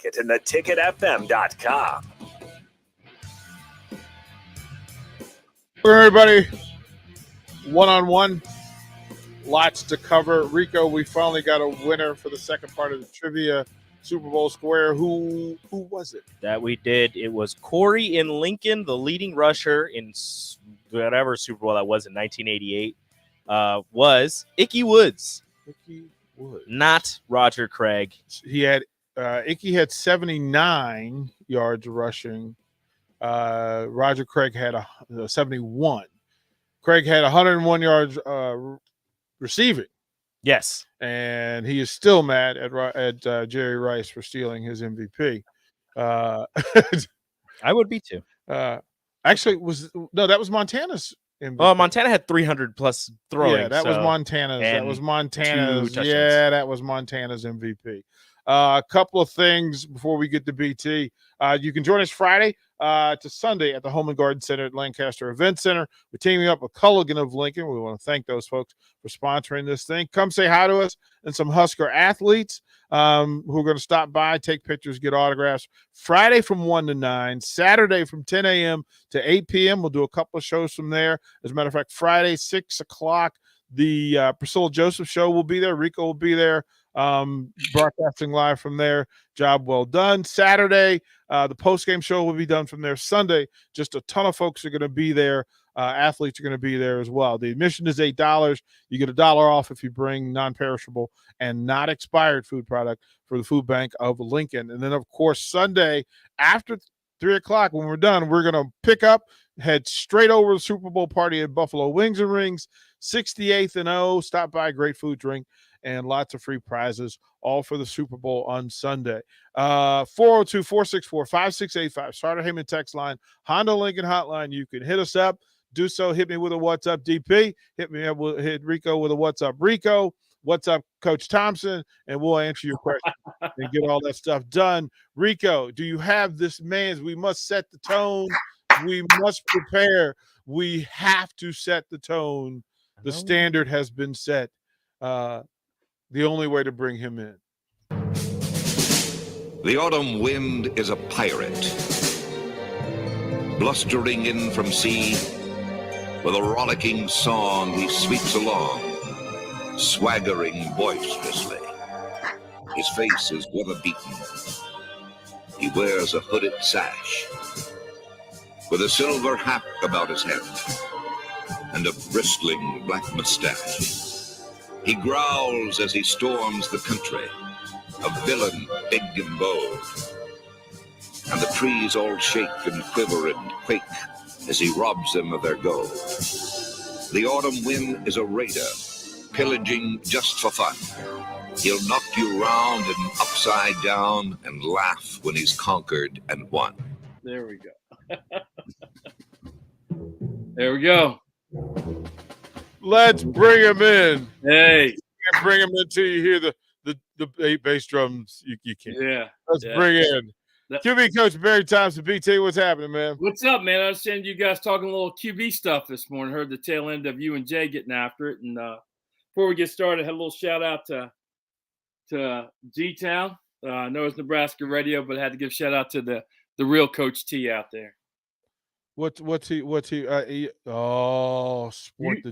Get in theticketfm.com. Everybody, one-on-one, lots to cover. Rico, we finally got a winner for the second part of the trivia Super Bowl Square. Who was it? That we did. It was Corey in Lincoln, the leading rusher in whatever Super Bowl that was in 1988. Was Ickey Woods. Ickey Woods. Not Roger Craig. He had Ickey had 79 yards rushing. Roger Craig had 71. Craig had 101 yards receiving. Yes. And he is still mad at Jerry Rice for stealing his MVP. I would be too. Actually, that was Montana's MVP. Well, Montana had 300 plus throwing. Yeah, that was Montana's. That was Montana's. Yeah, that was Montana's MVP. A couple of things before we get to BT. You can join us Friday to Sunday at the Home and Garden Center at Lancaster Event Center. We're teaming up with Culligan of Lincoln. We want to thank those folks for sponsoring this thing. Come say hi to us and some Husker athletes who are going to stop by, take pictures, get autographs. Friday from 1 to 9, Saturday from 10 a.m. to 8 p.m. We'll do a couple of shows from there. As a matter of fact, Friday, 6 o'clock, the Priscilla Joseph show will be there. Rico will be there. Broadcasting live from there. Job well done. Saturday, the post-game show will be done from there. Sunday, just a ton of folks are going to be there. Athletes are going to be there as well. The admission is $8. You get $1 off if you bring non-perishable and not expired food product for the Food Bank of Lincoln. And then, of course, Sunday after 3 o'clock, when we're done, we're going to pick up, head straight over to the Super Bowl party at Buffalo Wings and Rings, 68th and O. Stop by, great food, drink, and lots of free prizes, all for the Super Bowl on Sunday. 402-464-5685, Starter Heyman text line, Honda Lincoln hotline. You can hit us up. Do so. Hit me with a "What's up, DP?" Hit me up. Hit Rico with a "What's up, Rico?" "What's up, Coach Thompson?" And we'll answer your question and get all that stuff done. Rico, do you have this man's? We must set the tone. We must prepare. We have to set the tone. The standard has been set. The only way to bring him in. The autumn wind is a pirate, blustering in from sea. With a rollicking song, he sweeps along, swaggering boisterously. His face is weather-beaten. He wears a hooded sash, with a silver hat about his head, and a bristling black mustache. He growls as he storms the country, a villain big and bold. And the trees all shake and quiver and quake as he robs them of their gold. The autumn wind is a raider, pillaging just for fun. He'll knock you round and upside down and laugh when he's conquered and won. There we go. There we go. Let's bring him in. Hey. You can't bring him until you hear the bass drums. You can't. Yeah. Let's bring in QB coach Barry Thompson. BT, what's happening, man? What's up, man? I was seeing you guys talking a little QB stuff this morning. Heard the tail end of you and Jay getting after it. And before we get started, I had a little shout out to G-Town. I know it's Nebraska radio, but I had to give a shout out to the real Coach T out there. What's he? Sport the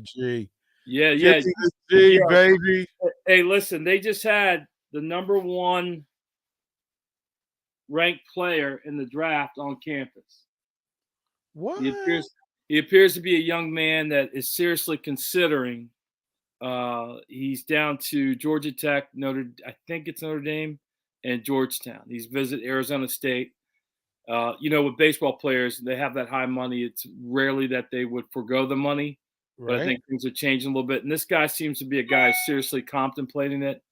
G. Yeah. The G, baby. Hey, listen, they just had the number one ranked player in the draft on campus. What? He appears to be a young man that is seriously considering. He's down to Georgia Tech, I think it's Notre Dame, and Georgetown. He's visited Arizona State. With baseball players, they have that high money. It's rarely that they would forego the money, but I think things are changing a little bit. And this guy seems to be a guy seriously contemplating it.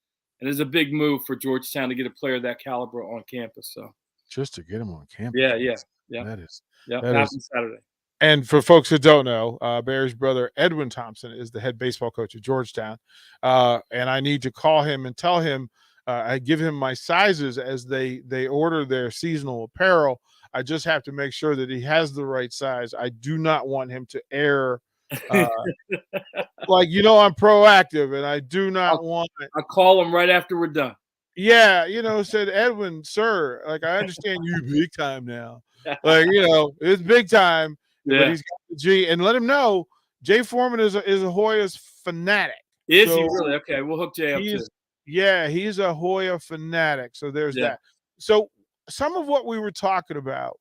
And it's a big move for Georgetown to get a player of that caliber on campus. So just to get him on campus. Yeah. That is. Happens Saturday. And for folks who don't know, Barry's brother, Edwin Thompson, is the head baseball coach at Georgetown. And I need to call him and tell him, I give him my sizes as they order their seasonal apparel. I just have to make sure that he has the right size. I do not want him to err. I'm proactive, and I do not want. I'll call him right after we're done. Yeah, said Edwin, sir, like I understand you big time now. Like, it's big time, but he's got the G. And let him know Jay Foreman is a Hoyas fanatic. Is he really? Okay, we'll hook Jay up too. Yeah, he's a Hoya fanatic. So there's that. So some of what we were talking about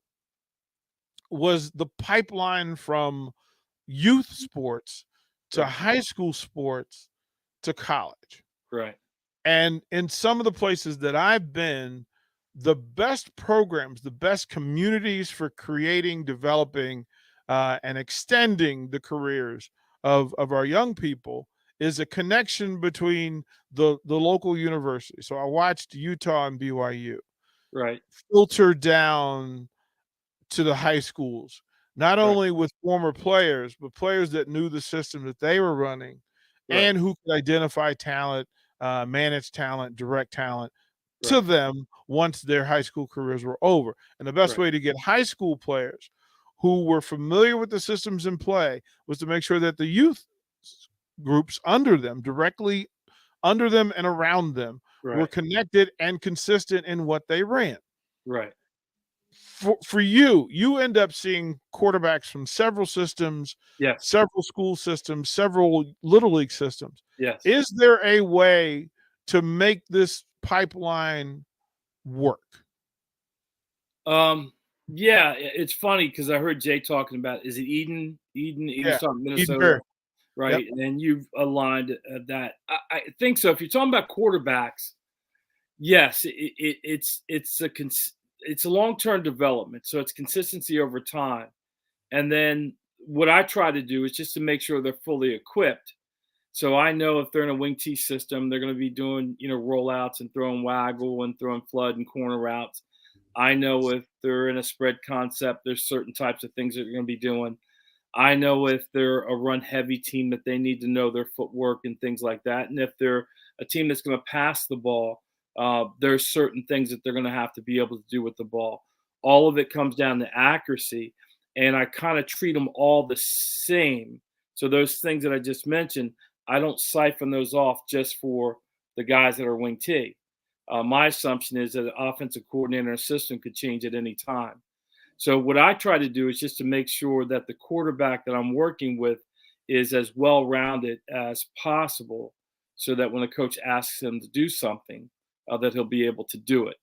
was the pipeline from youth sports to high school sports to college. Right. And in some of the places that I've been, the best programs, the best communities for creating, developing, and extending the careers of our young people is a connection between the local university. So I watched Utah and BYU. Right. Filter down to the high schools, not only with former players, but players that knew the system that they were running and who could identify talent, manage talent, direct talent to them once their high school careers were over. And the best way to get high school players who were familiar with the systems in play was to make sure that the youth groups under them, directly under them and around them, were connected and consistent in what they ran. Right. For you end up seeing quarterbacks from several systems, several school systems, several little league systems. Yes. Is there a way to make this pipeline work? Yeah, it's funny because I heard Jay talking about, is it Eden? Eden's talking Minnesota. Eden. Right. Yep. And you've aligned that. I think so. If you're talking about quarterbacks, yes, it's a long-term development. So it's consistency over time. And then what I try to do is just to make sure they're fully equipped. So I know if they're in a wing T system, they're going to be doing, rollouts and throwing waggle and throwing flood and corner routes. I know if they're in a spread concept, there's certain types of things that they're going to be doing. I know if they're a run heavy team that they need to know their footwork and things like that. And if they're a team that's going to pass the ball, there's certain things that they're going to have to be able to do with the ball. All of it comes down to accuracy. And I kind of treat them all the same. So those things that I just mentioned, I don't siphon those off just for the guys that are wing T. My assumption is that an offensive coordinator and assistant could change at any time. So what I try to do is just to make sure that the quarterback that I'm working with is as well-rounded as possible so that when a coach asks him to do something, that he'll be able to do it.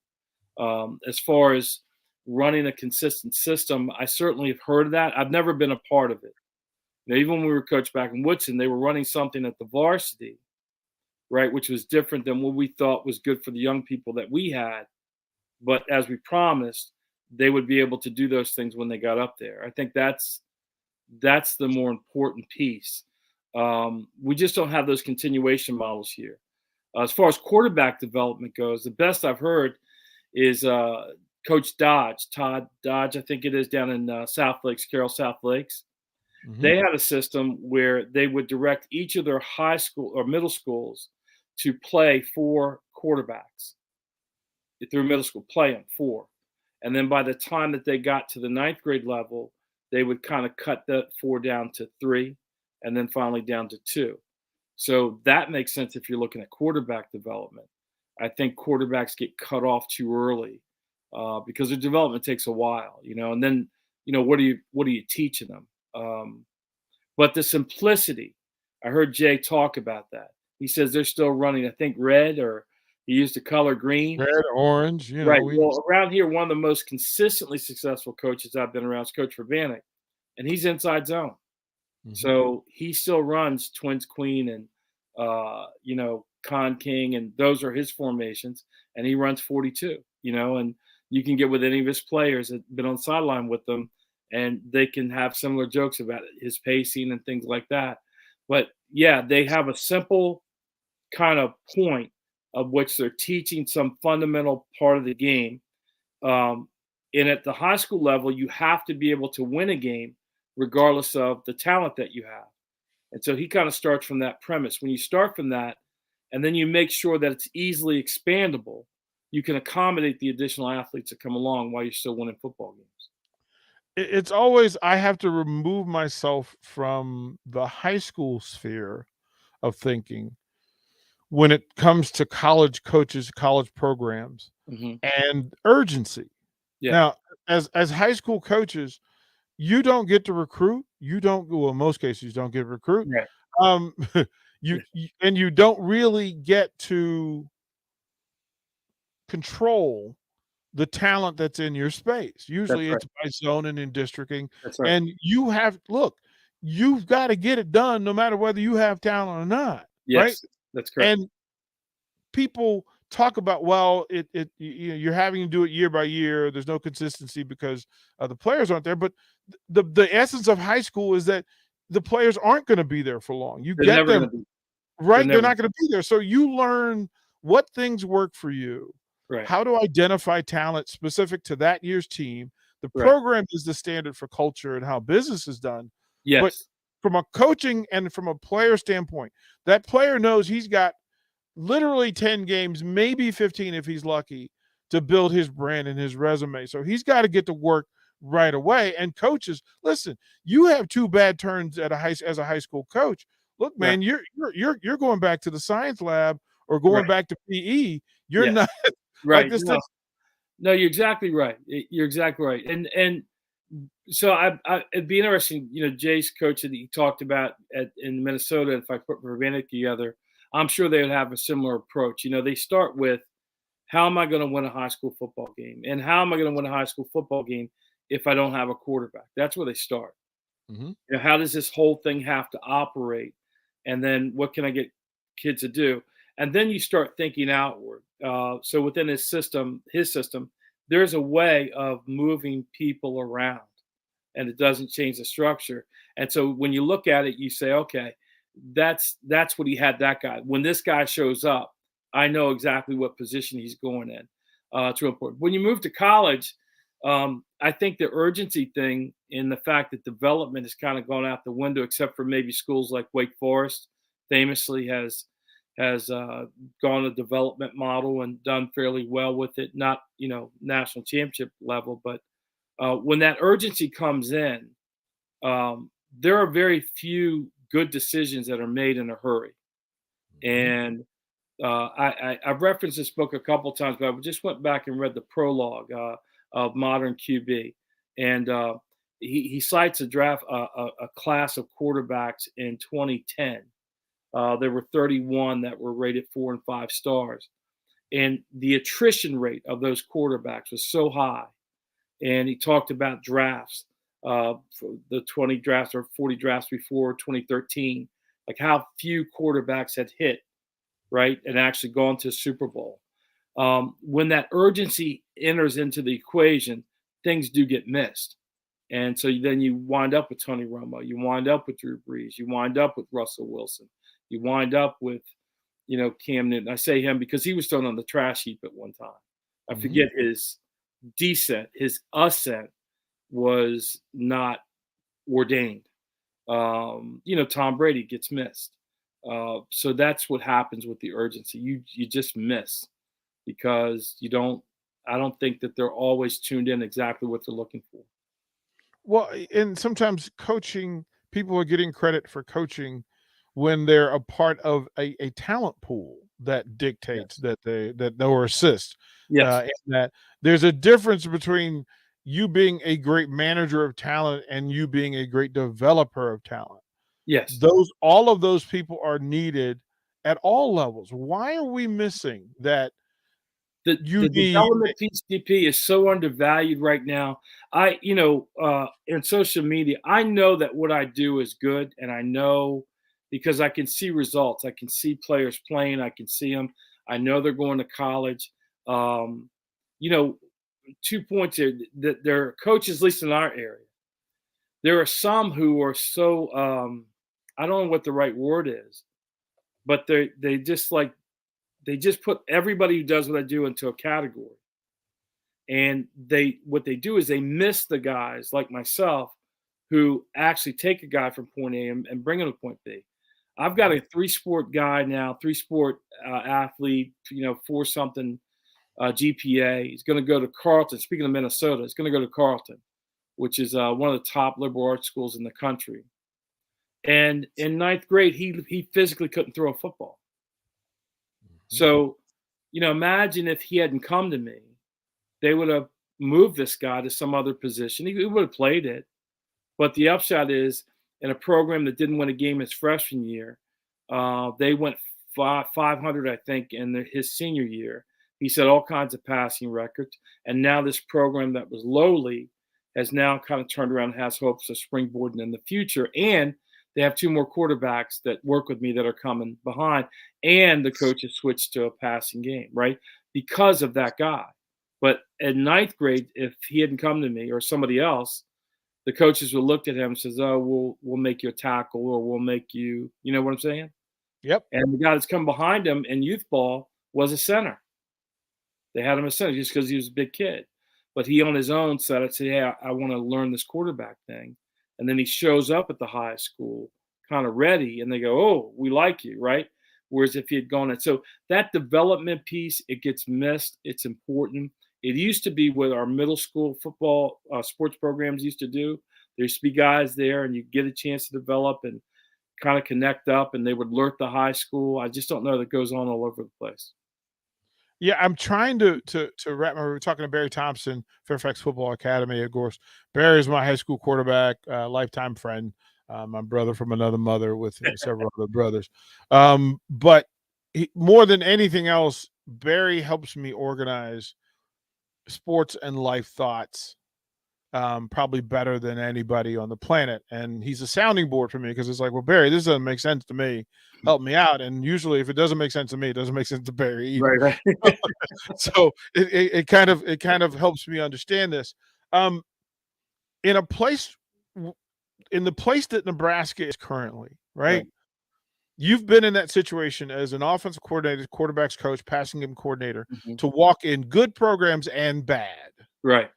As far as running a consistent system, I certainly have heard of that. I've never been a part of it. Even when we were coached back in Woodson, they were running something at the varsity, right, which was different than what we thought was good for the young people that we had. But as we promised, they would be able to do those things when they got up there. I think that's the more important piece. We just don't have those continuation models here. As far as quarterback development goes, the best I've heard is Coach Dodge, Todd Dodge, I think it is, down in South Lakes, Carroll South Lakes. Mm-hmm. They had a system where they would direct each of their high school or middle schools to play 4 quarterbacks through middle school, play them 4. And then by the time that they got to the 9th grade level, they would kind of cut that 4 down to 3 and then finally down to 2. So that makes sense if you're looking at quarterback development. I think quarterbacks get cut off too early because their development takes a while, and then, what are you teaching them? But the simplicity, I heard Jay talk about that. He says they're still running, I think, red, or he used the color green. Red, orange. Right. Well, around here, one of the most consistently successful coaches I've been around is Coach Verbanek, and he's inside zone. Mm-hmm. So he still runs Twins Queen and, Con King, and those are his formations, and he runs 42, and you can get with any of his players that have been on the sideline with them, and they can have similar jokes about it, his pacing and things like that. But, yeah, they have a simple kind of point of which they're teaching some fundamental part of the game. And at the high school level, you have to be able to win a game regardless of the talent that you have. And so he kind of starts from that premise. When you start from that, and then you make sure that it's easily expandable, you can accommodate the additional athletes that come along while you're still winning football games. It's always, I have to remove myself from the high school sphere of thinking when it comes to college coaches, college programs, and urgency. Yeah. Now, as high school coaches, you don't get to recruit. You don't. Well, in most cases, you don't get to recruit. Right. You don't really get to control the talent that's in your space. Usually it's by zoning and districting. That's right. And you've got to get it done no matter whether you have talent or not. Yes, right? That's correct. And people talk about, well, you're having to do it year by year. There's no consistency because the players aren't there. But the essence of high school is that the players aren't going to be there for long. You get them, right? They're not going to be there. So you learn what things work for you. Right. How to identify talent specific to that year's team. The program is the standard for culture and how business is done. Yes. But from a coaching and from a player standpoint, that player knows he's got literally 10 games, maybe 15 if he's lucky, to build his brand and his resume. So he's got to get to work right away. And coaches, listen, you have 2 bad turns as a high school coach. Look, man, you're going back to the science lab or going back to PE. You're not right. Like no, you're exactly right. You're exactly right. And so it'd be interesting, Jay's coach that he talked about in Minnesota, if I put Ravenna together, I'm sure they would have a similar approach. They start with, how am I going to win a high school football game? And how am I going to win a high school football game if I don't have a quarterback? That's where they start. How does this whole thing have to operate? And then what can I get kids to do? And then you start thinking outward. So within his system, there's a way of moving people around, and it doesn't change the structure. And so when you look at it, you say, okay, that's what he had that guy. When this guy shows up, I know exactly what position he's going in. It's real important. When you move to college, I think the urgency thing and the fact that development has kind of gone out the window, except for maybe schools like Wake Forest famously has gone a development model and done fairly well with it. Not, national championship level, but when that urgency comes in, there are very few good decisions that are made in a hurry. And I've referenced this book a couple times, but I just went back and read the prologue of Modern QB, and he cites a class of quarterbacks in 2010. There were 31 that were rated 4 and 5 stars, and the attrition rate of those quarterbacks was so high. And he talked about drafts, the 20 drafts or 40 drafts before 2013, like how few quarterbacks had hit, right, and actually gone to Super Bowl. When that urgency enters into the equation, things do get missed. And so then you wind up with Tony Romo, you wind up with Drew Brees, you wind up with Russell Wilson, you wind up with, Cam Newton. I say him because he was thrown on the trash heap at one time. I forget his descent, his ascent was not ordained. Tom Brady gets missed. So that's what happens with the urgency. You just miss because I don't think that they're always tuned in exactly what they're looking for. Well, and sometimes coaching, people are getting credit for coaching when they're a part of a talent pool that dictates that or assist. Yes. And that there's a difference between you being a great manager of talent and you being a great developer of talent. Yes. All of those people are needed at all levels. Why are we missing that? The development PCP is so undervalued right now. In social media, I know that what I do is good, and I know because I can see results. I can see players playing. I can see them. I know they're going to college. 2 points here. That there are coaches, at least in our area. There are some who are so I don't know what the right word is, but they just put everybody who does what I do into a category. And what they do is they miss the guys like myself who actually take a guy from point A and bring him to point B. I've got a 3-sport guy now, 3-sport athlete, 4-something GPA. He's going to go to Carleton. Speaking of Minnesota, he's going to go to Carleton, which is one of the top liberal arts schools in the country. And in 9th grade, he physically couldn't throw a football. So, imagine if he hadn't come to me, they would have moved this guy to some other position. He would have played it. But the upshot is, in a program that didn't win a game his freshman year, they went 500, I think, in his senior year. He set all kinds of passing records. And now this program that was lowly has now kind of turned around and has hopes of springboarding in the future. And they have 2 more quarterbacks that work with me that are coming behind. And the coach has switched to a passing game, right? Because of that guy. But at 9th grade, if he hadn't come to me or somebody else, the coaches would look at him and says, "Oh, we'll make you a tackle, or we'll make you," you know what I'm saying? Yep. And the guy that's come behind him in youth ball was a center. They had him a center just because he was a big kid. But he on his own said, "Hey, I want to learn this quarterback thing." And then he shows up at the high school kind of ready, and they go, "Oh, we like you," right? Whereas if he had gone and so that development piece, it gets missed. It's important. It used to be what our middle school football sports programs used to do. There used to be guys there, and you get a chance to develop and kind of connect up, and they would alert the high school. I just don't know that goes on all over the place. Yeah, I'm trying to wrap my. We're talking to Barry Thompson, Fairfax Football Academy. Of course, Barry is my high school quarterback, lifetime friend, my brother from another mother with several other brothers. But more than anything else, Barry helps me organize sports and life thoughts probably better than anybody on the planet. And he's a sounding board for me because it's like, well, Barry, this doesn't make sense to me. Help me out. And usually if it doesn't make sense to me, it doesn't make sense to Barry either. Right. So it kind of helps me understand this. In the place that Nebraska is currently, right? You've been in that situation as an offensive coordinator, quarterbacks coach, passing game coordinator, to walk in good programs and bad. Right.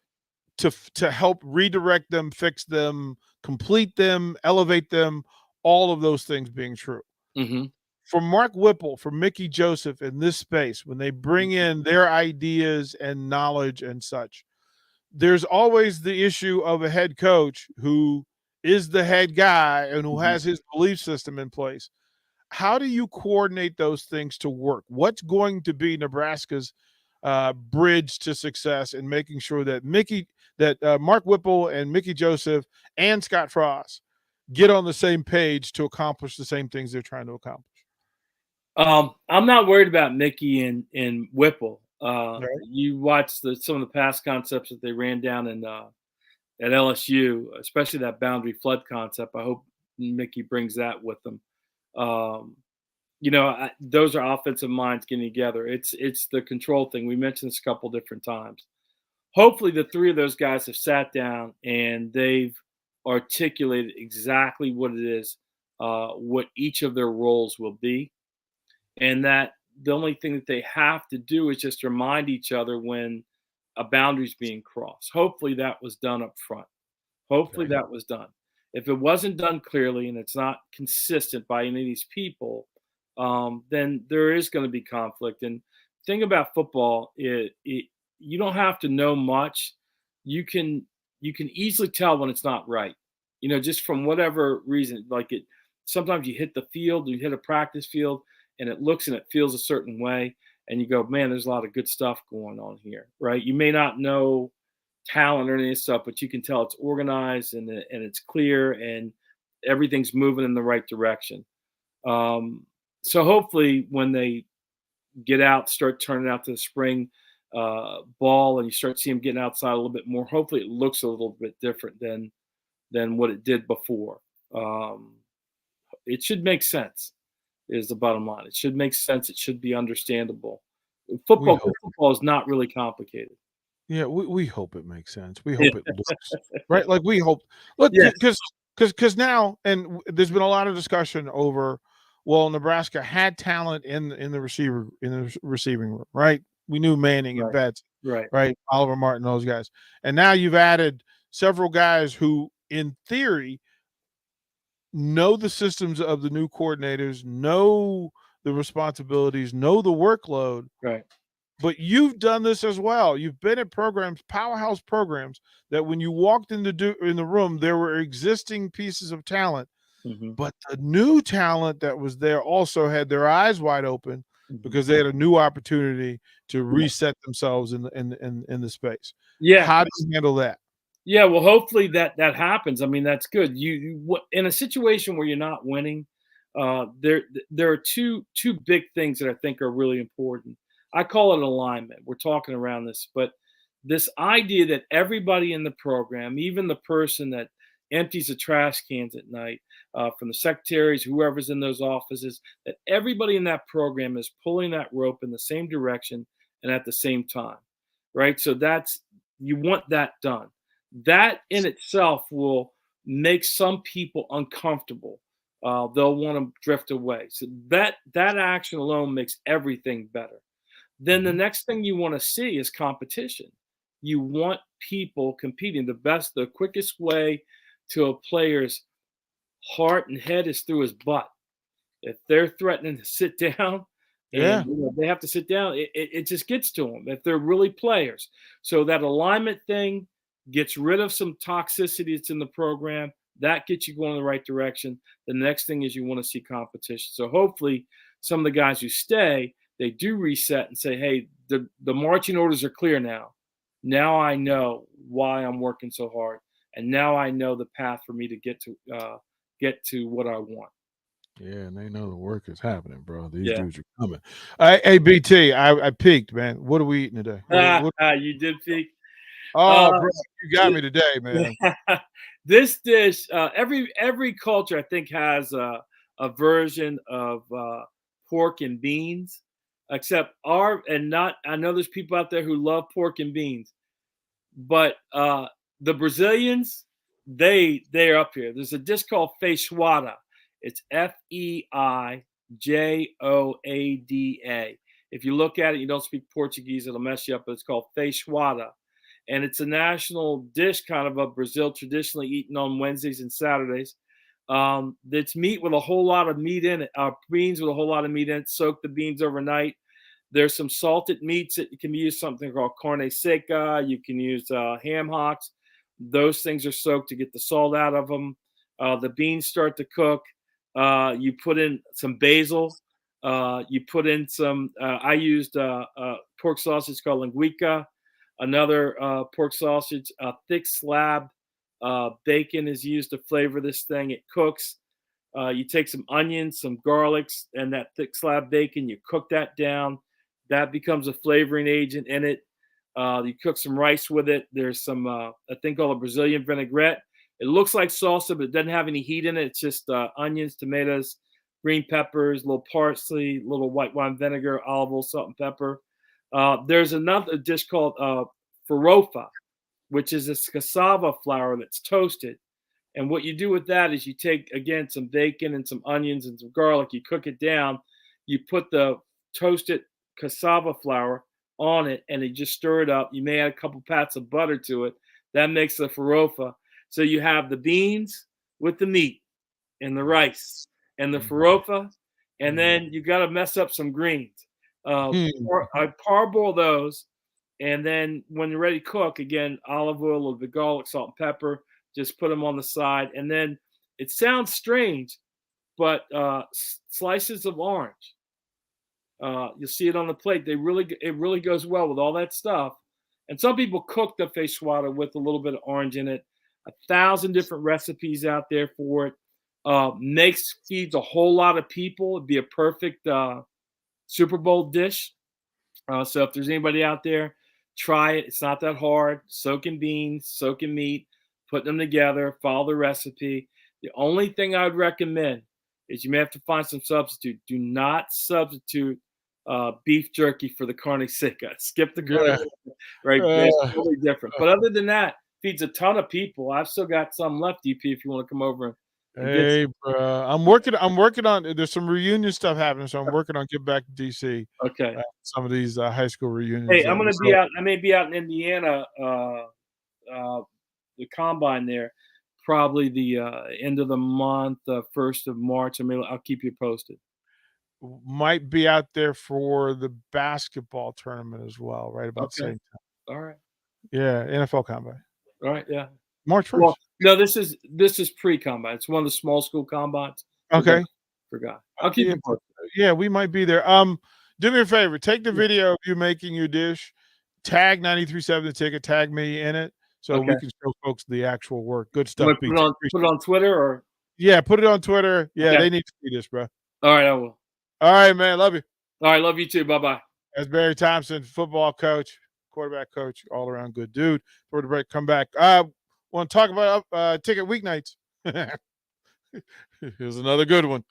To help redirect them, fix them, complete them, elevate them, all of those things being true. Mm-hmm. For Mark Whipple, for Mickey Joseph in this space, when they bring in their ideas and knowledge and such, there's always the issue of a head coach who is the head guy and who has his belief system in place. How do you coordinate those things to work? What's going to be Nebraska's bridge to success in making sure that Mark Whipple and Mickey Joseph and Scott Frost get on the same page to accomplish the same things they're trying to accomplish? I'm not worried about Mickey and Whipple. Right. You watch some of the past concepts that they ran down at LSU, especially that boundary flood concept. I hope Mickey brings that with them. Those are offensive minds getting together. It's the control thing. We mentioned this a couple different times. Hopefully the 3 of those guys have sat down and they've articulated exactly what it is, what each of their roles will be. And that the only thing that they have to do is just remind each other when a boundary is being crossed. Hopefully that was done up front. Hopefully that was done. If it wasn't done clearly and it's not consistent by any of these people, then there is going to be conflict. And the thing about football, you don't have to know much. You can easily tell when it's not right. Just from whatever reason. Sometimes you hit the field, you hit a practice field, and it looks and it feels a certain way, and you go, man, there's a lot of good stuff going on here, right? You may not know talent or any of this stuff, but you can tell it's organized and it's clear and everything's moving in the right direction. So hopefully when they get out, start turning out to the spring ball, and you start seeing them getting outside a little bit more, hopefully it looks a little bit different than what it did before. It should make sense is the bottom line. It should make sense. It should be understandable. Football is not really complicated. Yeah, we hope it makes sense. We hope it looks right. Like we hope, look, because now, and there's been a lot of discussion over. Well, Nebraska had talent in the receiving room, right? We knew Manning and Betts, right? Oliver Martin, those guys, and now you've added several guys who, in theory, know the systems of the new coordinators, know the responsibilities, know the workload, right? But you've done this as well. You've been at programs, powerhouse programs, that when you walked in the room, there were existing pieces of talent, but the new talent that was there also had their eyes wide open because they had a new opportunity to reset themselves in the space. Yeah. How do you handle that? Yeah, well, hopefully that happens. I mean, that's good. You in a situation where you're not winning, there are two big things that I think are really important. I call it alignment. We're talking around this, but this idea that everybody in the program, even the person that empties the trash cans at night, from the secretaries, whoever's in those offices, that everybody in that program is pulling that rope in the same direction and at the same time, right? So you want that done. That in itself will make some people uncomfortable. They'll want to drift away. So that action alone makes everything better. Then the next thing you want to see is competition. You want people competing. The quickest way to a player's heart and head is through his butt. If they're threatening to sit down, and they have to sit down, it just gets to them if they're really players. So that alignment thing gets rid of some toxicity that's in the program. That gets you going in the right direction. The next thing is you want to see competition. So hopefully some of the guys who stay, they do reset and say, hey, the marching orders are clear now. Now I know why I'm working so hard. And now I know the path for me to get to what I want. Yeah, and they know the work is happening, bro. These dudes are coming. Hey, BT, I peaked, man. What are we eating today? You did peak? Oh, bro, you got me today, man. This dish, every culture, I think, has a version of pork and beans, except I know there's people out there who love pork and beans, but the Brazilians, they're up here. There's a dish called feijoada. It's Feijoada. If you look at it, you don't speak Portuguese, it'll mess you up, but it's called feijoada. And it's a national dish kind of Brazil, traditionally eaten on Wednesdays and Saturdays. It's meat with a whole lot of meat in it, beans with a whole lot of meat in it. Soak the beans overnight. There's some salted meats that you can use, something called carne seca. You can use ham hocks. Those things are soaked to get the salt out of them. The beans start to cook. You put in some basil. You put in some, I used pork sausage called linguiça. Another pork sausage, a thick slab bacon is used to flavor this thing. It cooks. You take some onions, some garlics, and that thick slab bacon. You cook that down. That becomes a flavoring agent in it. You cook some rice with it. There's some a thing called a Brazilian vinaigrette. It looks like salsa, but it doesn't have any heat in it. It's just onions, tomatoes, green peppers, a little parsley, a little white wine vinegar, olive oil, salt, and pepper. There's another dish called farofa, which is a cassava flour that's toasted. And what you do with that is you take, again, some bacon and some onions and some garlic. You cook it down. You put the toasted cassava flour on it, and you just stir it up. You may add a couple pats of butter to it. That makes the farofa. So you have the beans with the meat and the rice and the farofa, and then you got to mess up some greens. I parboil those, and then when you're ready to cook, again, olive oil, a little bit of garlic, salt, and pepper. Just put them on the side, and then it sounds strange, but slices of orange. You'll see it on the plate. It really goes well with all that stuff. And some people cook the feijoada with a little bit of orange in it. 1,000 different recipes out there for it. Feeds a whole lot of people. It'd be a perfect Super Bowl dish. So if there's anybody out there, try it. It's not that hard. Soaking beans, soaking meat, putting them together, follow the recipe. The only thing I would recommend is you may have to find some substitute. Do not substitute beef jerky for the carne seca. Skip the carne seca, right? It's totally different. But other than that, feeds a ton of people. I've still got some left, DP, if you want to come over. Hey, bro, I'm working on. There's some reunion stuff happening, so I'm working on get back to DC. Okay, some of these high school reunions. Hey, I'm gonna be out. I may be out in Indiana. The combine there, probably the end of the month, 1st of March. I'll keep you posted. Might be out there for the basketball tournament as well, right about the same time. All right. Yeah, NFL combine. All right. Yeah. March 1st. Well, no, this is pre-combine. It's one of the small school combines. Okay. Forgot. I'll keep you posted. Yeah, we might be there. Do me a favor. Take the video of you making your dish. Tag 93.7 The Ticket. Tag me in it so we can show folks the actual work. Good stuff. Put it on Twitter or? Yeah, put it on Twitter. Yeah, they need to see this, bro. All right, I will. All right, man. Love you. All right, love you too. Bye-bye. That's Barry Thompson, football coach, quarterback coach, all-around good dude. For the break, come back. Want to talk about ticket weeknights? Here's another good one.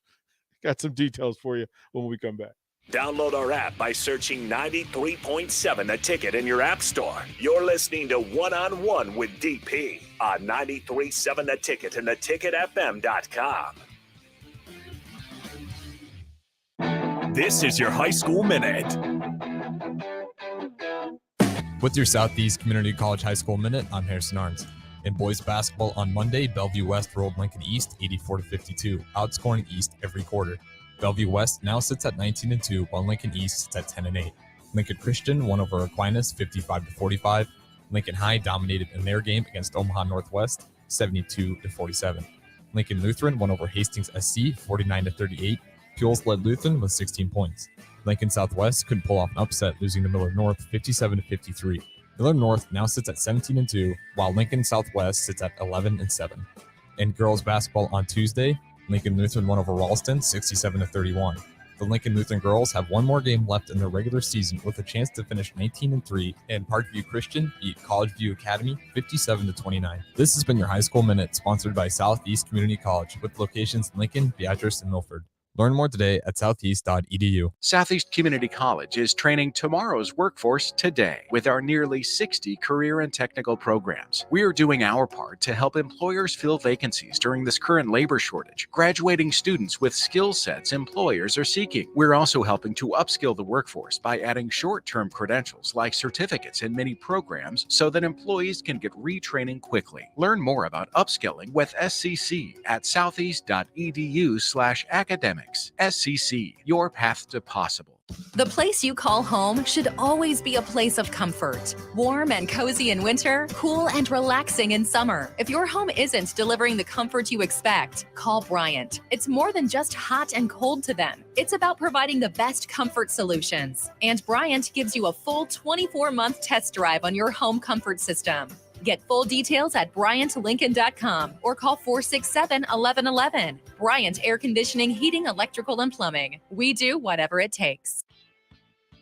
Got some details for you when we come back. Download our app by searching 93.7 The Ticket in your app store. You're listening to One-on-One with DP on 93.7 The Ticket and theticketfm.com. This is your High School Minute. With your Southeast Community College High School Minute, I'm Harrison Arns. In boys basketball on Monday, Bellevue West rolled Lincoln East 84-52, outscoring East every quarter. Bellevue West now sits at 19-2, while Lincoln East sits at 10-8. Lincoln Christian won over Aquinas 55-45. Lincoln High dominated in their game against Omaha Northwest 72-47. Lincoln Lutheran won over Hastings SC 49-38. Pules led Lutheran with 16 points. Lincoln Southwest couldn't pull off an upset, losing to Miller North 57-53. Miller North now sits at 17-2, while Lincoln Southwest sits at 11-7. In girls basketball on Tuesday, Lincoln Lutheran won over Ralston 67-31. The Lincoln Lutheran girls have one more game left in their regular season with a chance to finish 19-3, and Parkview Christian beat College View Academy 57-29. This has been your High School Minute, sponsored by Southeast Community College, with locations in Lincoln, Beatrice, and Milford. Learn more today at southeast.edu. Southeast Community College is training tomorrow's workforce today with our nearly 60 career and technical programs. We are doing our part to help employers fill vacancies during this current labor shortage, graduating students with skill sets employers are seeking. We're also helping to upskill the workforce by adding short-term credentials like certificates in many programs so that employees can get retraining quickly. Learn more about upskilling with SCC at southeast.edu/academics. SCC, your path to possible. The place you call home should always be a place of comfort. Warm and cozy in winter, cool and relaxing in summer. If your home isn't delivering the comfort you expect, call Bryant. It's more than just hot and cold to them. It's about providing the best comfort solutions. And Bryant gives you a full 24-month test drive on your home comfort system. Get full details at BryantLincoln.com or call 467-1111. Bryant Air Conditioning, Heating, Electrical, and Plumbing. We do whatever it takes.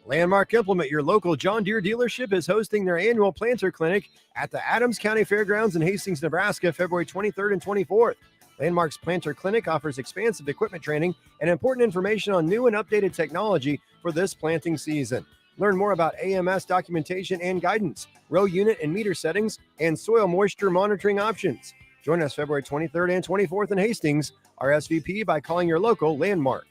Landmark Implement, your local John Deere dealership, is hosting their annual planter clinic at the Adams County Fairgrounds in Hastings, Nebraska, February 23rd and 24th. Landmark's planter clinic offers expansive equipment training and important information on new and updated technology for this planting season. Learn more about AMS documentation and guidance, row unit and meter settings, and soil moisture monitoring options. Join us February 23rd and 24th in Hastings, RSVP by calling your local Landmark.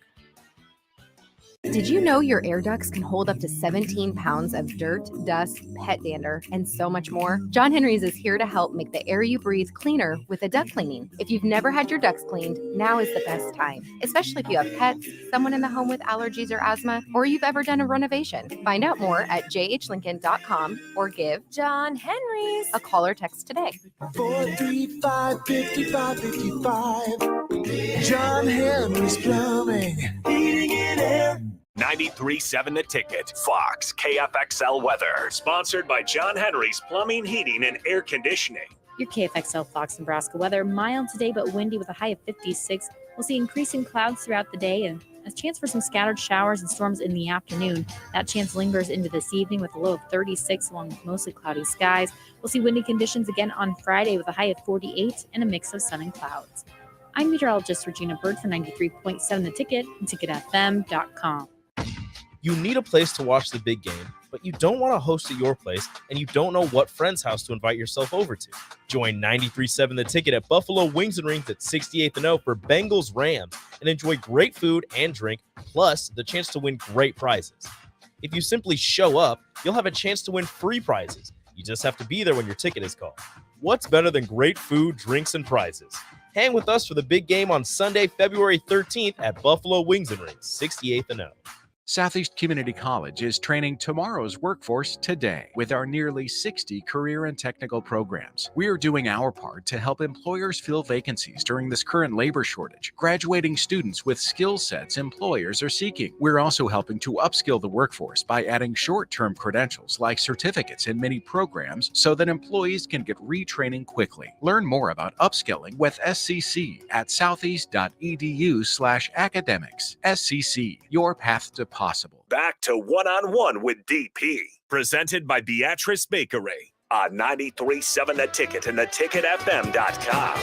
Did you know your air ducts can hold up to 17 pounds of dirt, dust, pet dander, and so much more? John Henry's is here to help make the air you breathe cleaner with a duct cleaning. If you've never had your ducts cleaned, now is the best time, especially if you have pets, someone in the home with allergies or asthma, or you've ever done a renovation. Find out more at jhlincoln.com or give John Henry's a call or text today. 435-5555. John Henry's Plumbing, Heating and Air. 93.7 The Ticket, Fox, KFXL weather. Sponsored by John Henry's Plumbing, Heating, and Air Conditioning. Your KFXL Fox Nebraska weather, mild today but windy with a high of 56. We'll see increasing clouds throughout the day and a chance for some scattered showers and storms in the afternoon. That chance lingers into this evening with a low of 36 along with mostly cloudy skies. We'll see windy conditions again on Friday with a high of 48 and a mix of sun and clouds. I'm meteorologist Regina Bird for 93.7 The Ticket and ticketfm.com. You need a place to watch the big game, but you don't want to host at your place, and you don't know what friend's house to invite yourself over to. Join 93.7 The Ticket at Buffalo Wings and Rings at 68th and O for Bengals Rams and enjoy great food and drink, plus the chance to win great prizes. If you simply show up, you'll have a chance to win free prizes. You just have to be there when your ticket is called. What's better than great food, drinks, and prizes? Hang with us for the big game on Sunday, February 13th at Buffalo Wings and Rings, 68th and O. Southeast Community College is training tomorrow's workforce today with our nearly 60 career and technical programs. We are doing our part to help employers fill vacancies during this current labor shortage, graduating students with skill sets employers are seeking. We're also helping to upskill the workforce by adding short-term credentials like certificates in many programs so that employees can get retraining quickly. Learn more about upskilling with SCC at southeast.edu/academics. SCC, your path to possible. Back to One-on-One with DP, presented by Beatrice Bakery on 93.7 The Ticket and theticketfm.com.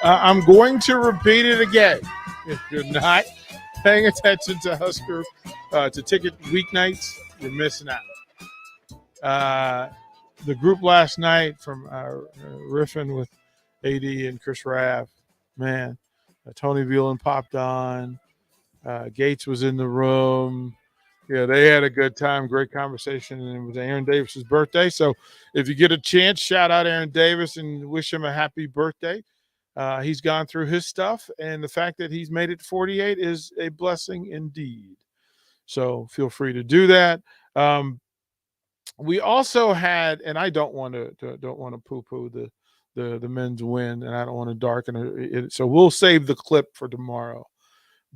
I'm going to repeat it again. If you're not paying attention to Husker to Ticket weeknights, you're missing out. The group last night from riffing with AD and Chris Raff, man, Tony Veland popped on. Gates was in the room. Yeah, they had a good time, great conversation, and it was Aaron Davis's birthday. So if you get a chance, shout out Aaron Davis and wish him a happy birthday. He's gone through his stuff, and the fact that he's made it to 48 is a blessing indeed. So feel free to do that. We also had, and I don't want to poo-poo the men's win, and I don't want to darken it. So we'll save the clip for tomorrow.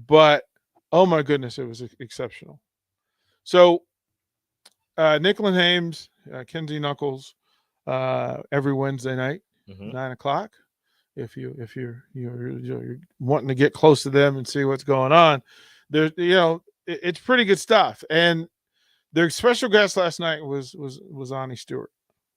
But oh my goodness, it was exceptional. So Nicklin Hames, Kenzie Knuckles, every Wednesday night, 9:00. If you're wanting to get close to them and see what's going on, there's it's pretty good stuff. And their special guest last night was Ani Stewart.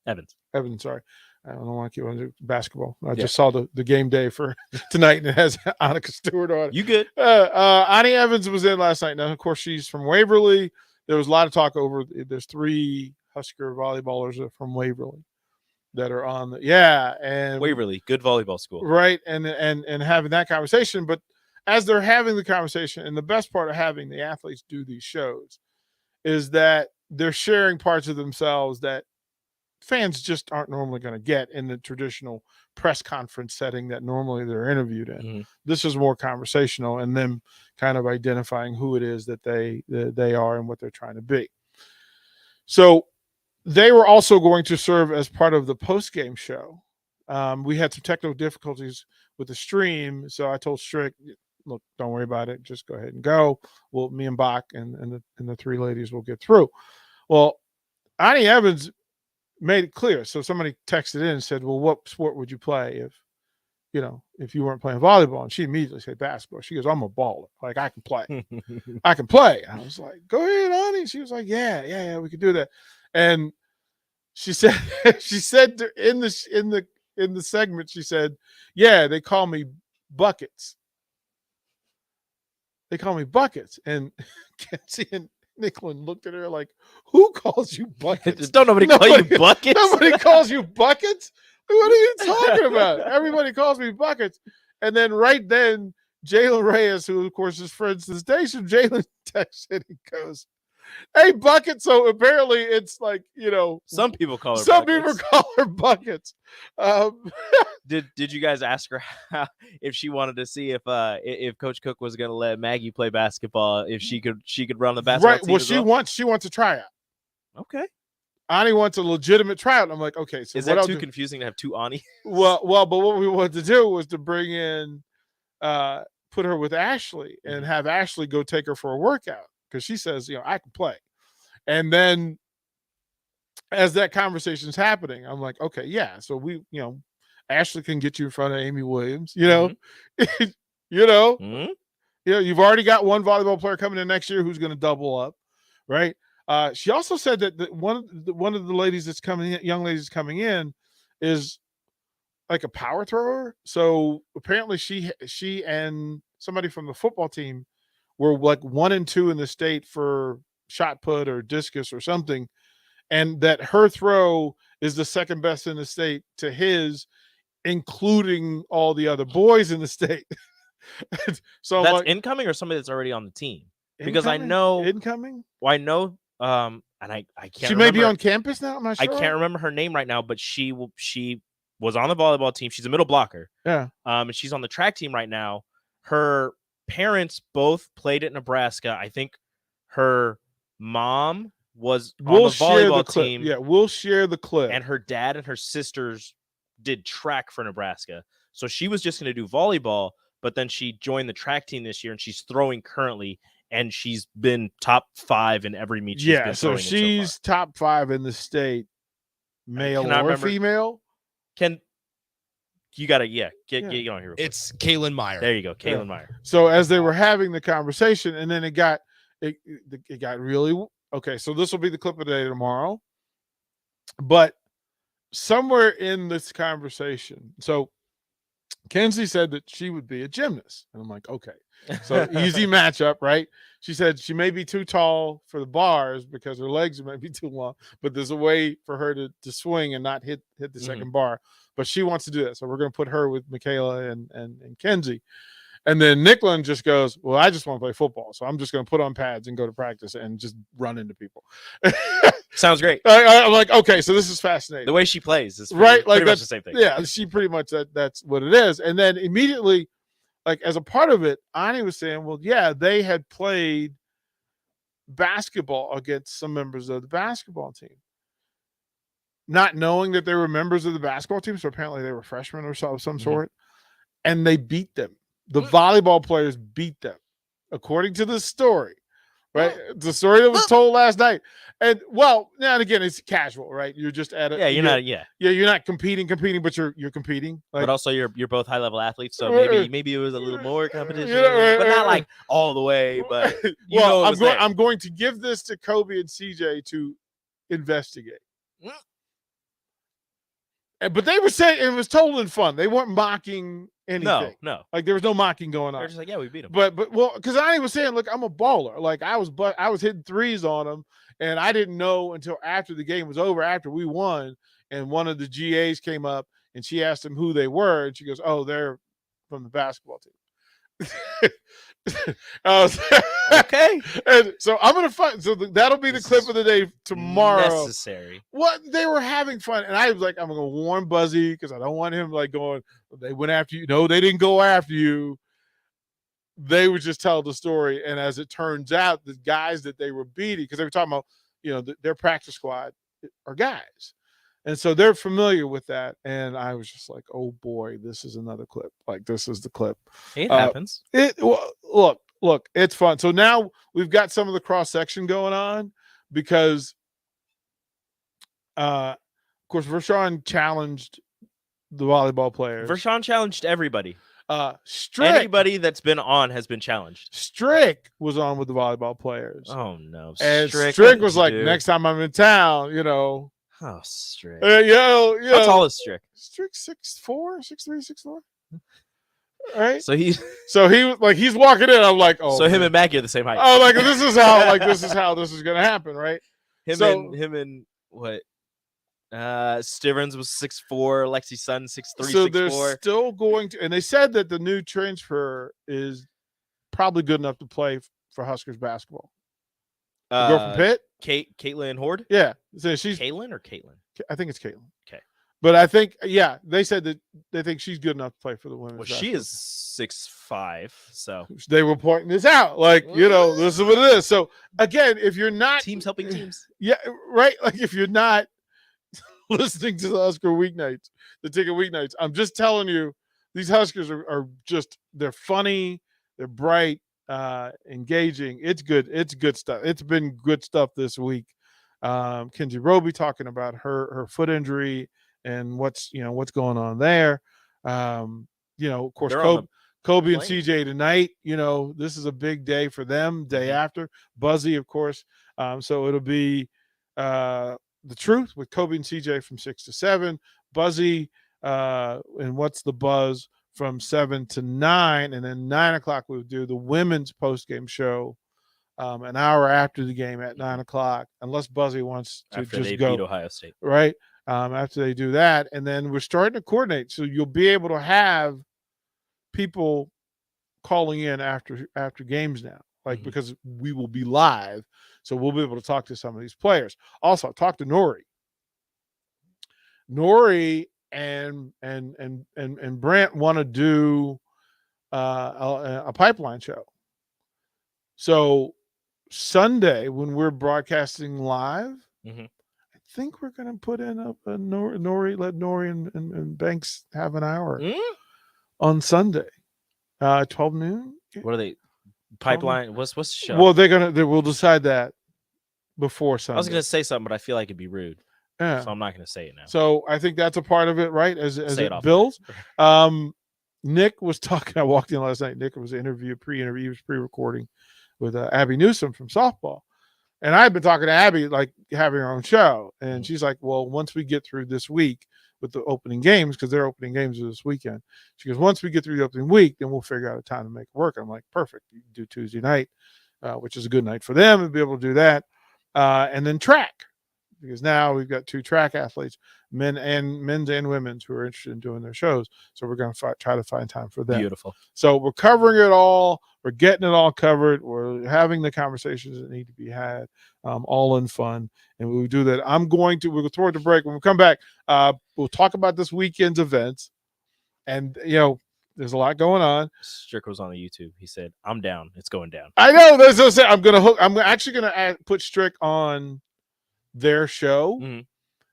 Evans, sorry. I don't want to keep on basketball. I just saw the game day for tonight, and it has Annika Stewart on it. You good? Ani Evans was in last night. Now, of course, she's from Waverly. There was a lot of talk over. There's 3 Husker volleyballers from Waverly that are on and Waverly, good volleyball school, right? And having that conversation. But as they're having the conversation, and the best part of having the athletes do these shows is that they're sharing parts of themselves that fans just aren't normally going to get in the traditional press conference setting that normally they're interviewed in. Mm-hmm. This is more conversational, and them kind of identifying who it is that they are and what they're trying to be. So they were also going to serve as part of the post-game show. We had some technical difficulties with the stream, so I told Strick, look, don't worry about it. Just go ahead and go. Well, me and Bach and the 3 ladies will get through. Well, Ani Evans made it clear. So somebody texted in and said, well, what sport would you play if you weren't playing volleyball? And she immediately said basketball. She goes, I'm a baller. Like, I can play. I can play. I was like, go ahead, Ani. She was like, yeah, we could do that. And she said in the segment, she said, yeah, they call me Buckets. They call me Buckets. And Kenzie and Nicklin looked at her like, who calls you Buckets? Don't nobody call you Buckets? Nobody calls you Buckets? What are you talking about? Everybody calls me Buckets. And then right then, Jalen Reyes, who of course is friends to the station, Jalen texts in and goes, hey, Bucket. So apparently it's like, some people call her Buckets. Did you guys ask her if she wanted to see if Coach Cook was going to let Maggie play basketball, if she could run the basketball team? Well, she wants a tryout. Okay. Ani wants a legitimate tryout. I'm like, okay, so is that too confusing to have 2 Ani? Well, but what we wanted to do was to bring in put her with Ashley and have Ashley go take her for a workout. Because she says, I can play. And then as that conversation's happening, I'm like, okay, yeah. So we, Ashley can get you in front of Amy Williams, Mm-hmm. You've already got one volleyball player coming in next year who's going to double up, right? She also said that one of the ladies that's coming in, young ladies coming in, is like a power thrower. So apparently she and somebody from the football team were like 1 and 2 in the state for shot put or discus or something, and that her throw is the second best in the state to his, including all the other boys in the state. So that's incoming or somebody that's already on the team? Because I know incoming. Well, I know and I can't. She may be on campus now. I'm not sure. I can't remember her name right now, but she was on the volleyball team. She's a middle blocker. Yeah. And she's on the track team right now. Her parents both played at Nebraska. I think her mom was on the volleyball team. Yeah, we'll share the clip. And her dad and her sisters did track for Nebraska. So she was just going to do volleyball, but then she joined the track team this year, and she's throwing currently, and she's been top 5 in every meet she's been throwing. So she's top 5 in the state, male or female. You got to, get on here. It's Kaylin Meyer. There you go, Kaylin Meyer. So as they were having the conversation, and then it got really okay. So this will be the clip of the day tomorrow. But somewhere in this conversation, so Kenzie said that she would be a gymnast, and I'm like, okay, so easy matchup, right? She said she may be too tall for the bars because her legs might be too long, but there's a way for her to swing and not hit the second bar. But she wants to do that, so we're going to put her with Michaela and Kenzie. And then Nicklin just goes, well, I just want to play football, so I'm just going to put on pads and go to practice and just run into people. Sounds great. I'm like, okay, so this is fascinating. The way she plays is pretty much the same thing. Yeah, she pretty much that's what it is. And then immediately, like as a part of it, Ani was saying, well, yeah, they had played basketball against some members of the basketball team, not knowing that they were members of the basketball team. So apparently they were freshmen or some sort, and they beat them. The volleyball players beat them, according to the story, right? The story that was told last night. And well, now and again, it's casual, right? You're just at it. You're not competing, but you're competing. Like, but also you're both high level athletes, so maybe it was a little more competition, but not like all the way. But I'm going to give this to Kobe and CJ to investigate. But they were saying it was told in fun. They weren't mocking anything. No. Like there was no mocking going on. They're just like, yeah, we beat them. But because I was saying, look, I'm a baller. Like I was hitting threes on them, and I didn't know until after the game was over, after we won, and one of the GAs came up and she asked them who they were, and she goes, "Oh, they're from the basketball team." Okay. And so I'm gonna find. So that'll be the clip of the day tomorrow. Necessary. What they were having fun, and I was like, I'm gonna warn Buzzy because I don't want him like going. They went after you. No, they didn't go after you. They would just tell the story, and as it turns out, the guys that they were beating, because they were talking about, their practice squad are guys, and so they're familiar with that. And I was just like, oh boy, this is another clip. Like this is the clip. It happens. Look, it's fun. So now we've got some of the cross section going on because, of course, Vershawn challenged the volleyball players. Vershawn challenged everybody. Strick, anybody that's been on has been challenged. Strick was on with the volleyball players. Oh no! And Strick was like, next time I'm in town, Oh, Strick. How tall is Strick? Strick 6'4", 6'3", 6'4". Right. So he was like, he's walking in. I'm like, oh. So him and Maggie are the same height. Oh, like this is how this is gonna happen, right? Him and what? Stivers was 6'4", Lexi Sun 6'3", so 6'4". They're still going to, and they said that the new transfer is probably good enough to play for Huskers basketball. The girl from Pitt, Caitlin Horde. Yeah, so she's Caitlin or Caitlin. I think it's Caitlin. Okay, but I think they said that they think she's good enough to play for the women's. Well, she is 6'5", so they were pointing this out. Like this is what it is. So again, if you're not teams helping teams, yeah, right. Like if you're not listening to the Husker weeknights, the ticket weeknights, I'm just telling you, these Huskers are just, they're funny, they're bright, engaging. It's good. It's good stuff. It's been good stuff this week. Kenzie Roby talking about her foot injury and what's going on there. Of course, Kobe and CJ tonight, this is a big day for them, day after. Buzzy, of course. So it'll be The Truth with Kobe and CJ from 6 to 7. Buzzy and What's the Buzz from 7 to 9. And then 9 o'clock we'll do the women's post-game show an hour after the game at 9 o'clock, unless Buzzy wants to after just they go. Beat Ohio State. Right? After they do that. And then we're starting to coordinate. So you'll be able to have people calling in after games now. Because we will be live. So we'll be able to talk to some of these players. Also, talk to Nori. Nori and Brent want to do a pipeline show. So Sunday, when we're broadcasting live, I think we're going to put in a Nori, let Nori and Banks have an hour on Sunday, 12 noon. What are they? Pipeline? What's the show? Well, we'll decide that before Sunday. I was going to say something, but I feel like it'd be rude. Yeah. So I'm not going to say it now. So I think that's a part of it, right? As it builds. Nick was talking. I walked in last night. Nick was pre-interview. He was pre-recording with Abby Newsom from softball. And I had been talking to Abby, like having her own show. And she's like, well, once we get through this week with the opening games, because their opening games are this weekend, she goes, once we get through the opening week, then we'll figure out a time to make it work. I'm like, perfect. You can do Tuesday night, which is a good night for them, and be able to do that. And then track, because now we've got 2 track athletes, men's and women's, who are interested in doing their shows. So we're going to try to find time for them. Beautiful. So we're covering it all. We're getting it all covered. We're having the conversations that need to be had, all in fun. And we'll do that. We'll go toward the break. When we come back, we'll talk about this weekend's events. And, there's a lot going on. Strick was on the YouTube. He said, I'm down. It's going down. I know. That's what I'm saying. I'm actually going to put Strick on their show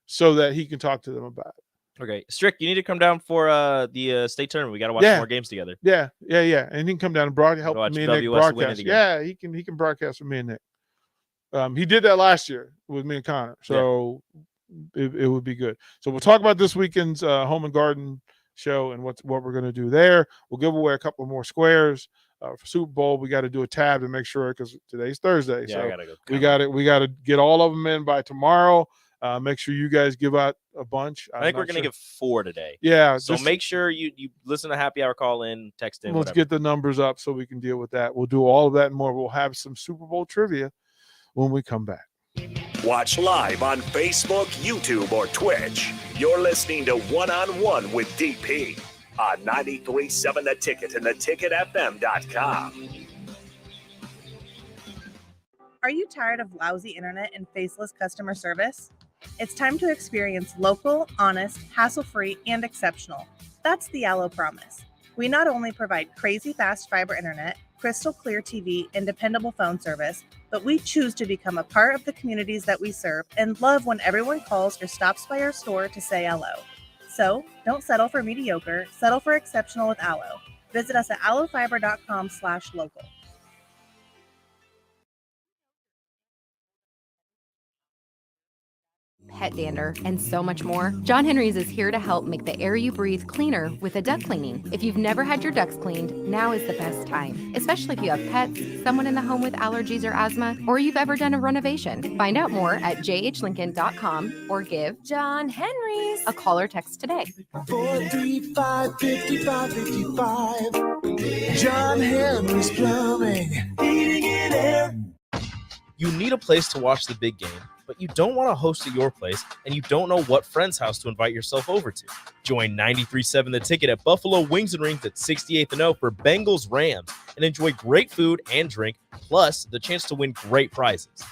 so that he can talk to them about it. Okay, Strick, you need to come down for the state tournament. We got to watch more games together. Yeah. And he can come down and help me and Nick broadcast. Yeah, he can broadcast with me and Nick. He did that last year with me and Connor, so it would be good. So we'll talk about this weekend's Home and Garden show and what we're going to do there. We'll give away a couple more squares for Super Bowl. We got to do a tab to make sure, because today's Thursday. Yeah, so I gotta go. We got to get all of them in by tomorrow. Make sure you guys give out a bunch. I think we're going to give 4 today. Yeah. So make sure you listen to Happy Hour, call in, text in. Let's get the numbers up so we can deal with that. We'll do all of that and more. We'll have some Super Bowl trivia when we come back. Watch live on Facebook, YouTube, or Twitch. You're listening to One-on-One with DP on 93.7 The Ticket and theticketfm.com. Are you tired of lousy internet and faceless customer service? It's time to experience local, honest, hassle-free, and exceptional. That's the Allo Promise. We not only provide crazy fast fiber internet, crystal clear TV, and dependable phone service, but we choose to become a part of the communities that we serve and love when everyone calls or stops by our store to say hello. So don't settle for mediocre, settle for exceptional with Allo. Visit us at allofiber.com/local. Pet dander, and so much more, John Henry's is here to help make the air you breathe cleaner with a duct cleaning. If you've never had your ducts cleaned, now is the best time, especially if you have pets, someone in the home with allergies or asthma, or you've ever done a renovation. Find out more at jhlincoln.com or give John Henry's a call or text today. 435-5555. John Henry's Plumbing. Heating and air. You need a place to watch the big game, but you don't want to host at your place, and you don't know what friend's house to invite yourself over to. Join 93.7 The Ticket at Buffalo Wings and Rings at 68th and O for Bengals Rams, and enjoy great food and drink, plus the chance to win great prizes.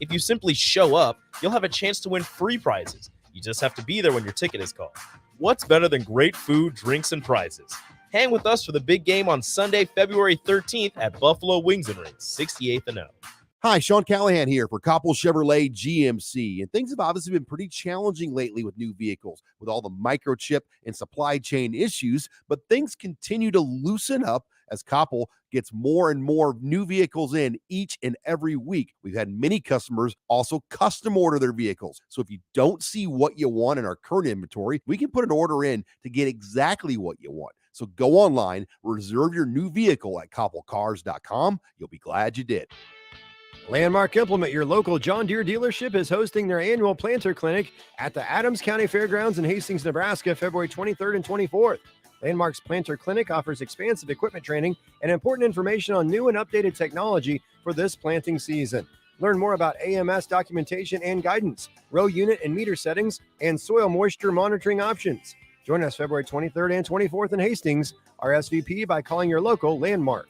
If you simply show up, you'll have a chance to win free prizes. You just have to be there when your ticket is called. What's better than great food, drinks, and prizes? Hang with us for the big game on Sunday, February 13th at Buffalo Wings and Rings, 68th and O. Hi, Sean Callahan here for Koppel Chevrolet GMC. And things have obviously been pretty challenging lately with new vehicles, with all the microchip and supply chain issues, but things continue to loosen up as Koppel gets more and more new vehicles in each and every week. We've had many customers also custom order their vehicles. So if you don't see what you want in our current inventory, we can put an order in to get exactly what you want. So go online, reserve your new vehicle at koppelcars.com. You'll be glad you did. Landmark Implement, your local John Deere dealership, is hosting their annual planter clinic at the Adams County Fairgrounds in Hastings, Nebraska, February 23rd and 24th. Landmark's planter clinic offers expansive equipment training and important information on new and updated technology for this planting season. Learn more about AMS documentation and guidance, row unit and meter settings, and soil moisture monitoring options. Join us February 23rd and 24th in Hastings. RSVP by calling your local Landmark.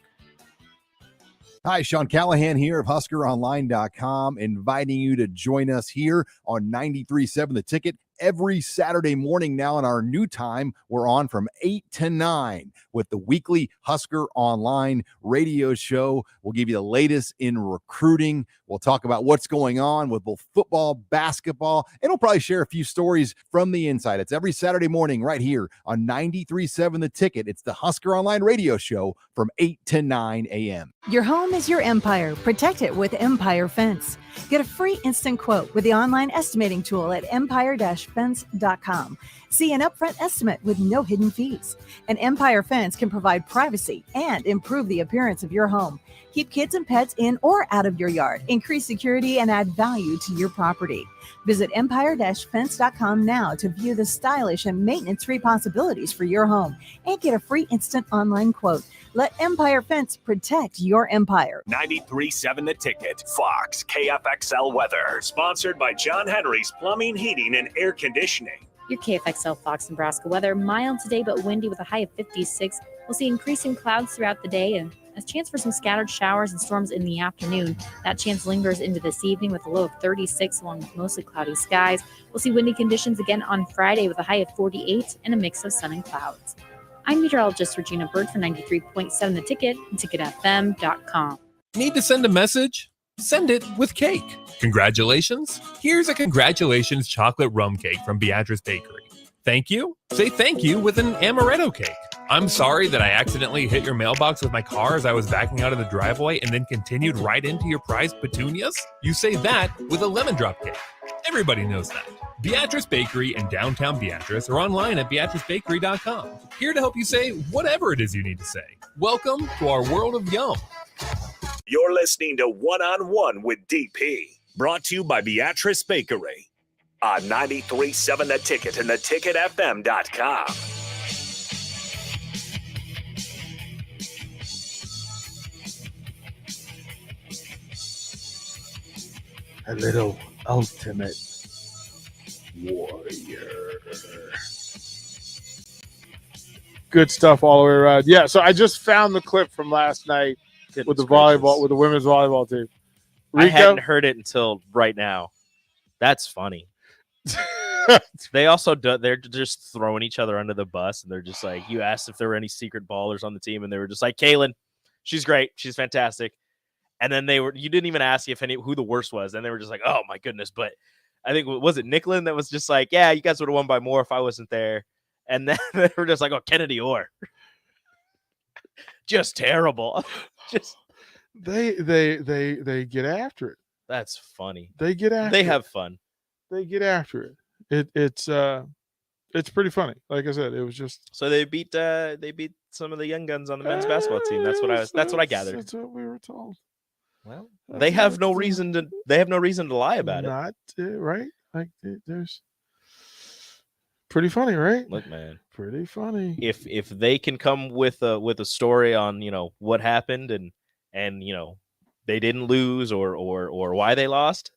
Hi, Sean Callahan here of HuskerOnline.com, inviting you to join us here on 93.7 The Ticket every Saturday morning now. In our new time, we're on from 8 to 9 with the weekly Husker Online radio show. We'll give you the latest in recruiting. We'll talk about what's going on with both football, basketball, and we'll probably share a few stories from the inside. It's every Saturday morning right here on 93.7 The Ticket. It's the Husker Online radio show from 8 to 9 a.m. Your home is your empire. Protect it with Empire Fence. Get a free instant quote with the online estimating tool at empire-fence.com. See an upfront estimate with no hidden fees. An Empire Fence can provide privacy and improve the appearance of your home. Keep kids and pets in or out of your yard. Increase security and add value to your property. Visit empire-fence.com now to view the stylish and maintenance-free possibilities for your home and get a free instant online quote. Let Empire Fence protect your empire. 93.7 The Ticket, Fox, KFXL weather. Sponsored by John Henry's Plumbing, Heating, and Air Conditioning. Your KFXL Fox Nebraska weather, mild today but windy with a high of 56. We'll see increasing clouds throughout the day and a chance for some scattered showers and storms in the afternoon. That chance lingers into this evening with a low of 36 along with mostly cloudy skies. We'll see windy conditions again on Friday with a high of 48 and a mix of sun and clouds. I'm meteorologist Regina Bird for 93.7 The Ticket and ticketfm.com. Need to send a message? Send it with cake. Congratulations. Here's a congratulations chocolate rum cake from Beatrice Bakery. Thank you. Say thank you with an amaretto cake. I'm sorry that I accidentally hit your mailbox with my car as I was backing out of the driveway and then continued right into your prized petunias. You say that with a lemon drop cake. Everybody knows that. Beatrice Bakery in downtown Beatrice or online at beatricebakery.com. Here to help you say whatever it is you need to say. Welcome to our world of yum. You're listening to One on One with DP, brought to you by Beatrice Bakery on 93.7 The Ticket and theticketfm.com. A little ultimate warrior. Good stuff all the way around. Yeah, so I just found the clip from last night with the volleyball, with the women's volleyball team. Rico? I hadn't heard it until right now. That's funny. They also they're just throwing each other under the bus, and they're just like, you asked if there were any secret ballers on the team, and they were just like, Kaylin, she's great, she's fantastic. And then you didn't even ask if who the worst was, and they were just like, oh my goodness. But I think, was it Nicklin that was just like, yeah, you guys would have won by more if I wasn't there. And then they were just like, oh, Kennedy Orr. Just terrible. Just they get after it. That's funny. They get after They it. have fun. They get after it. It's pretty funny. Like I said, it was just so they beat some of the young guns on the men's basketball team. That's what I gathered. That's what we were told. Well, they have no reason to lie about it. Not right. Like there's pretty funny, right? Look, man, pretty funny. If they can come with a story on what happened and they didn't lose or why they lost,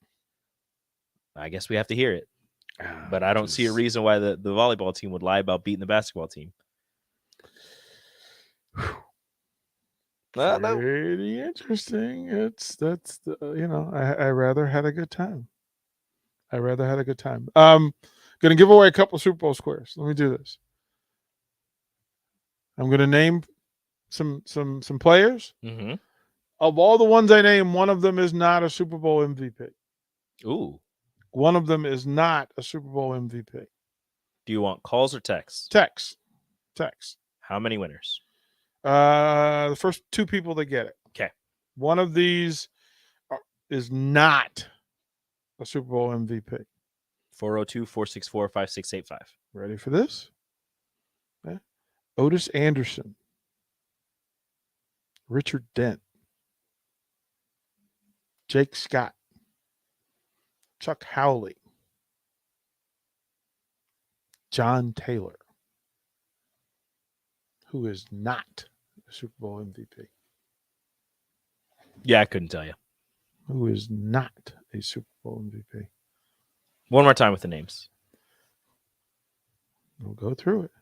I guess we have to hear it. But I don't see a reason why the volleyball team would lie about beating the basketball team. Pretty interesting. I rather had a good time. Gonna give away a couple of Super Bowl squares. Let me do this. I'm gonna name some players. Mm-hmm. Of all the ones I name, one of them is not a Super Bowl MVP. Ooh. One of them is not a Super Bowl MVP. Do you want calls or texts? Text. How many winners? The first two people that get it. Okay. One of these is not a Super Bowl MVP. 402-464-5685. Ready for this? Okay. Otis Anderson. Richard Dent. Jake Scott. Chuck Howley. John Taylor. Who is not a Super Bowl MVP. Yeah, I couldn't tell you. Who is not a Super Bowl MVP. One more time with the names. We'll go through it.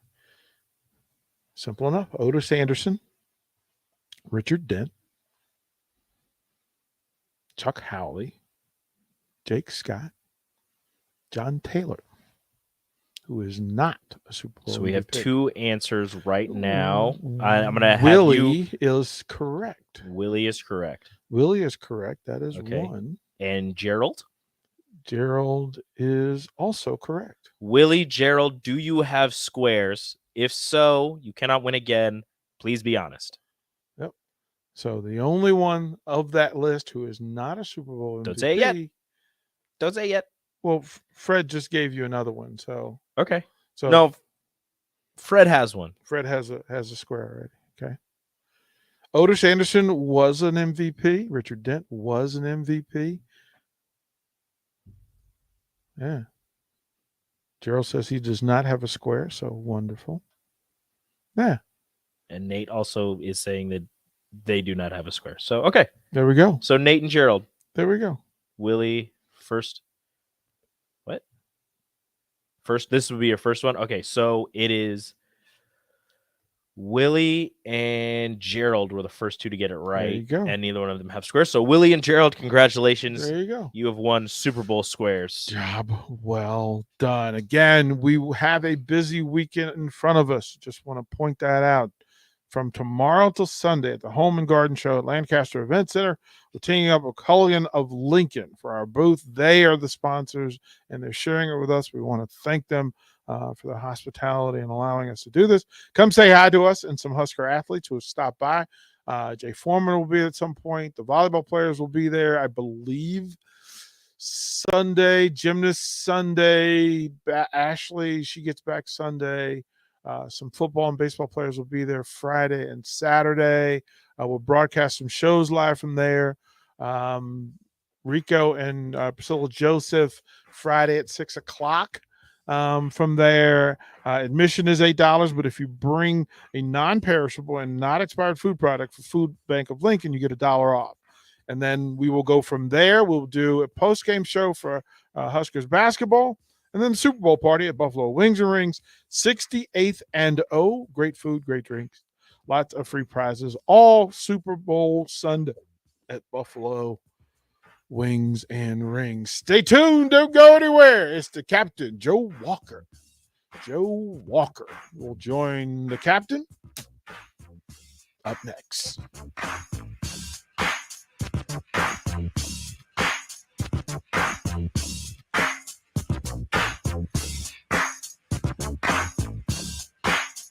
Simple enough. Otis Anderson. Richard Dent. Chuck Howley, Jake Scott, John Taylor, who is not a Super Bowl So we have MVP. 2 answers right now. I'm going to have Willie is correct. Willie is correct. Willie is correct. That is Okay. 1. And Gerald? Gerald is also correct. Willie, Gerald, do you have squares? If so, you cannot win again. Please be honest. Yep. So the only one of that list who is not a Super Bowl MVP. Don't say it yet. Don't say it yet. Well, Fred just gave you another one. So Okay. So no, Fred has one. Fred has a square already. Okay. Otis Anderson was an MVP. Richard Dent was an MVP. Yeah. Gerald says he does not have a square, so wonderful. Yeah. And Nate also is saying that they do not have a square. So, okay. There we go. So, Nate and Gerald. There we go. Willie first. What? First, this would be your first one. Okay. So, it is Willie and Gerald were the first 2 to get it right. There you go. And neither one of them have squares. So, Willie and Gerald, congratulations. There you go. You have won Super Bowl squares. Job well done. Again, we have a busy weekend in front of us. Just want to point that out. From tomorrow till Sunday at the Home and Garden Show at Lancaster Event Center, we're teaming up with Culligan of Lincoln for our booth. They are the sponsors, and they're sharing it with us. We want to thank them for their hospitality and allowing us to do this. Come say hi to us and some Husker athletes who have stopped by. Jay Foreman will be at some point. The volleyball players will be there, I believe. Sunday, gymnast Sunday. Ashley, she gets back Sunday. Some football and baseball players will be there Friday and Saturday. We'll broadcast some shows live from there. Rico and Priscilla Joseph Friday at 6 o'clock. From there, admission is $8, but if you bring a non-perishable and not expired food product for Food Bank of Lincoln, you get $1 off. And then we will go from there. We'll do a post-game show for Huskers basketball. And then the Super Bowl party at Buffalo Wings and Rings, 68th and O. Great food, great drinks, lots of free prizes, all Super Bowl Sunday at Buffalo Wings and Rings. Stay tuned. Don't go anywhere. It's the captain, Joe Walker. Joe Walker will join the captain up next.